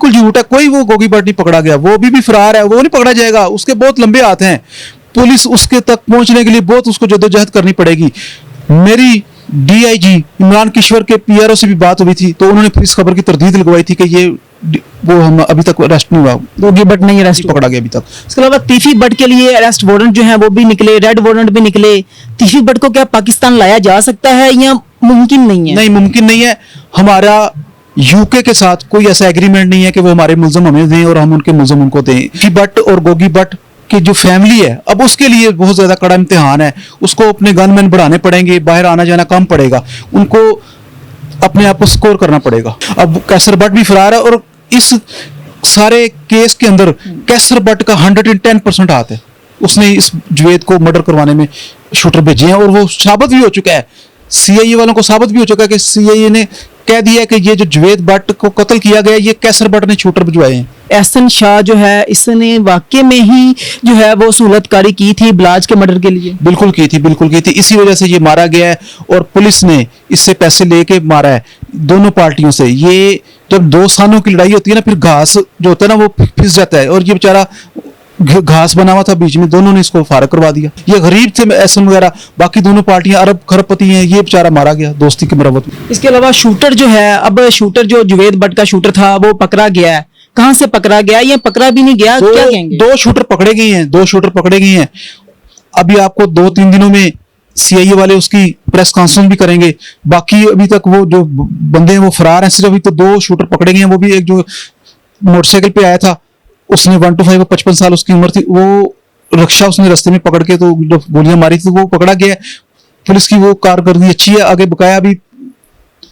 बिल्कुल झूठ है, कोई वो गोगी भट्ट नहीं पकड़ा गया, वो अभी भी फरार है, वो नहीं पकड़ा जाएगा, उसके बहुत लंबे हाथ हैं। पुलिस उसके तक पहुंचने के लिए बहुत उसको जद्दोजहद करनी पड़ेगी। मेरी डीआईजी इमरान किश्वर के पीआरओ से भी बात हुई थी, तो उन्होंने फिर इस खबर की तरदीद लगवाई थी कि ये वो हम अभी तक अरेस्ट नहीं हुआ, गोगी भट्ट नहीं अरेस्ट पकड़ा गया अभी तक। इसके अलावा तीफी भट्ट के लिए अरेस्ट वारंट जो है वो भी निकले, रेड वारंट भी निकले। तीफी भट्ट को क्या पाकिस्तान लाया जा सकता है या मुमकिन नहीं है? नहीं, मुमकिन नहीं है। हमारा यूके के साथ कोई ऐसा एग्रीमेंट नहीं है कि वो हमारे मुल्ज़म हमें दें और हम उनके मुल्ज़म उनको दें। तीफी भट्ट और गोगी भट्ट की जो फैमिली है, अब उसके लिए बहुत ज्यादा कड़ा इम्तिहान है। उसको अपने गनमैन बढ़ाने पड़ेंगे, बाहर आना जाना कम पड़ेगा, उनको अपने आप को स्कोर करना पड़ेगा। अब कैसर भट्ट भी फरार है और इस सारे केस के अंदर कैसर भट्ट का 110% हाथ है। उसने इस जुवेद को मर्डर करवाने में शूटर भेजे हैं और वो साबित भी हो चुका है, सीआईए वालों को साबित भी हो चुका है कि सीआईए ने कह दिया कि ये जो जुवेद भट्ट को कत्ल किया गया, ये कैसर भट्ट ने शूटर भिजवाए हैं। एहसन शाह जो है, इसने वाकई में ही जो है वो सहूलतकारी की थी बिलाज के मर्डर के लिए? बिल्कुल की थी, बिल्कुल की थी। इसी वजह से ये मारा गया है और पुलिस ने इससे पैसे लेके मारा है दोनों पार्टियों से। ये जब दो सानों की लड़ाई होती है ना, फिर घास जो होता है ना वो फिस जाता है, और ये बेचारा घास बना हुआ था बीच में, दोनों ने इसको फारग करवा दिया। ये गरीब थे एहसन वगैरह, बाकी दोनों पार्टियां अरब खरबपति हैं, ये बेचारा मारा गया दोस्ती की मरवत में। इसके अलावा शूटर जो है, अब शूटर जो जुवेद भट्ट का शूटर था वो पकड़ा गया है। कहां से पकड़ा गया या पकड़ा भी नहीं गया, क्या कहेंगे? दो शूटर पकड़े गए हैं, दो शूटर पकड़े गए हैं। अभी आपको 2-3 दिनों में सीआईए वाले उसकी प्रेस कॉन्फ्रेंस भी करेंगे। बाकी अभी तक वो जो बंदे हैं वो फरार हैं। सिर्फ अभी तो 2 शूटर पकड़े गए हैं। वो भी एक जो मोटरसाइकिल पे आया था, उसने 1 to 5 55 साल उसकी उम्र थी, वो रक्षा उसने रास्ते में पकड़ के तो जो गोलियां मारी थी वो पकड़ा गया। पुलिस की वो कारकर्दगी अच्छी है। आगे बकाया अभी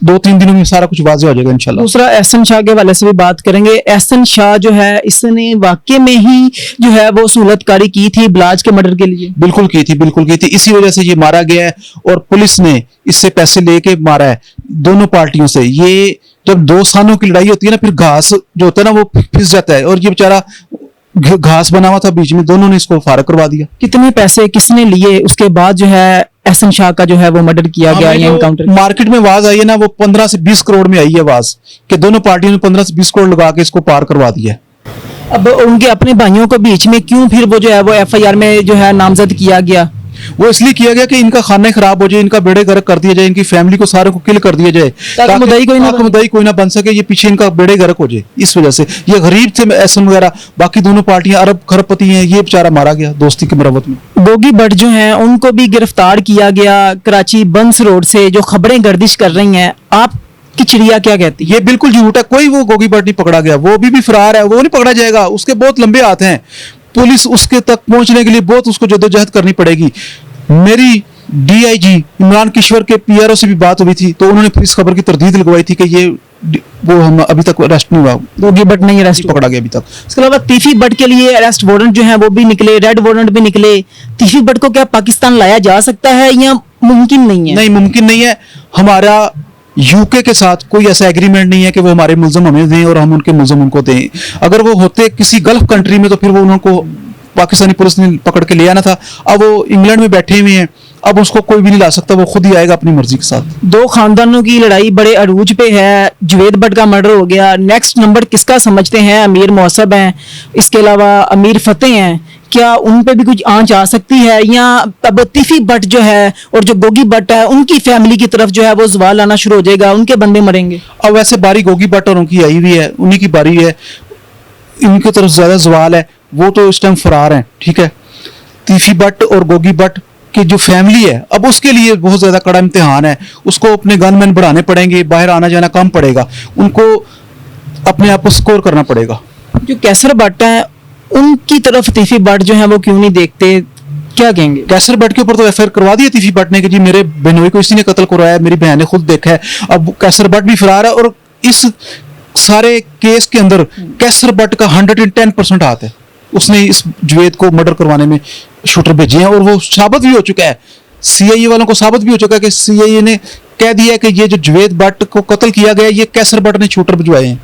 2-3 दिनों में सारा कुछ वाज़ेह हो जाएगा इंशाल्लाह। दूसरा एहसन शाह के हवाले से भी बात करेंगे। एहसन शाह जो है, इसने वाकई में ही जो है वो सहूलतकारी की थी बिलाज के मर्डर के लिए? बिल्कुल की थी, बिल्कुल की थी। इसी वजह से ये मारा गया है और पुलिस ने इससे पैसे लेके मारा है दोनों पार्टियों से। ये जब दो सानों की लड़ाई होती है ना, फिर घास जो होता है ना वो फिस जाता है, और ये बेचारा घास बना हुआ था बीच में, दोनों ने इसको फारग करवा दिया। कितने पैसे किसने लिए उसके बाद जो है एहसन शाह का जो है वो मर्डर किया गया? ये एनकाउंटर मार्केट में आवाज आई है ना, वो 15 से 20 करोड़ में आई है आवाज कि दोनों पार्टियों ने 15 से 20 करोड़ लगा के इसको पार करवा दिया। अब उनके अपने भाइयों को बीच में क्यों फिर वो जो है वो एफआईआर में जो है नामजद किया गया? वो इसलिए किया गया कि इनका खाना खराब हो जाए, इनका बेड़े गर्क कर दिया जाए, इनकी फैमिली को सारे को किल कर दिया जाए, ताकि मुद्दाई कोई ना बन सके, ये पीछे इनका बेड़े गर्क हो जाए। इस वजह से ये गरीब थे एहसन वगैरह, बाकी दोनों पार्टियां अरब खरबपति हैं, ये बेचारा मारा गया दोस्ती की मरवत में। गोगी भट्ट जो हैं उनको भी गिरफ्तार किया गया कराची बंस रोड से, जो खबरें गर्दिश कर रही हैं, आप की चिड़िया क्या कहती है? ये बिल्कुल झूठ है, कोई वो गोगी भट्ट नहीं पकड़ा गया, वो अभी भी फरार है, वो नहीं पकड़ा जाएगा, उसके बहुत लंबे हाथ हैं। पुलिस उसके तक पहुंचने के लिए बहुत उसको जद्दोजहद करनी पड़ेगी। मेरी डीआईजी इमरान किश्वर के पीआरओ से भी बात हुई थी, तो उन्होंने फिर इस खबर की तरदीद लगवाई थी कि ये वो हम अभी तक अरेस्ट नहीं हुआ, गोगी भट्ट नहीं अरेस्ट पकड़ा गया अभी तक। इसके अलावा तीफी भट्ट के लिए अरेस्ट वारंट जो है वो भी निकले, रेड वारंट भी निकले। तीफी भट्ट को क्या पाकिस्तान लाया जा सकता है या मुमकिन नहीं है? नहीं, मुमकिन नहीं है। हमारा यूके के साथ कोई ऐसा एग्रीमेंट नहीं है कि वो हमारे मुल्ज़म हमें दें और हम उनके मुल्ज़म उनको दें। अगर वो होते किसी गल्फ कंट्री में तो फिर वो उनको पाकिस्तानी पुलिस ने पकड़ के ले आना था। अब वो इंग्लैंड में बैठे हुए हैं, अब उसको कोई भी नहीं ला सकता, वो खुद ही आएगा अपनी मर्जी के साथ। दो खानदानों की लड़ाई बड़े अरूज पे है। जुवेद भट्ट का मर्डर हो गया, नेक्स्ट नंबर किसका समझते हैं? अमीर मौसब हैं, इसके अलावा अमीर फतेह हैं, क्या उन पे भी कुछ आंच आ सकती है? या अब तीफी भट्ट जो है और जो गोगी भट्ट है उनकी फैमिली की तरफ जो है वो सवाल आना शुरू हो जाएगा, उनके बंदे मरेंगे? अब वैसे बारी गोगी भट्ट और उनकी आई हुई है, उन्हीं की बारी है, इनकी तरफ ज्यादा सवाल है, वो तो इस टाइम फरार हैं। ठीक है, तीफी भट्ट और गोगी भट्ट की जो फैमिली है, अब उसके लिए बहुत ज्यादा कड़ा इम्तिहान है। उसको अपने गनमैन बढ़ाने पड़ेंगे, बाहर आना जाना कम पड़ेगा, उनको अपने आप को स्कोर करना पड़ेगा। जो कैसर भट्ट है उनकी तरफ तीफी भट्ट जो है वो क्यों नहीं देखते, क्या कहेंगे? कैसर भट्ट के ऊपर तो एफआईआर करवा दी तीफी भट्ट ने कि जी मेरे बहनोई को इसी ने कत्ल करवाया, मेरी बहन ने खुद देखा है। अब कैसर भट्ट भी फरार है और इस सारे केस के अंदर कैसर भट्ट का 110% हाथ है। उसने इस जुवेद को मर्डर करवाने में शूटर भेजे हैं और वो साबित भी हो चुका है, सीआईए वालों को साबित भी हो चुका है कि सीआईए ने कह दिया कि ये जो जुवेद भट्ट को कत्ल किया गया, ये कैसर भट्ट ने शूटर भिजवाए हैं।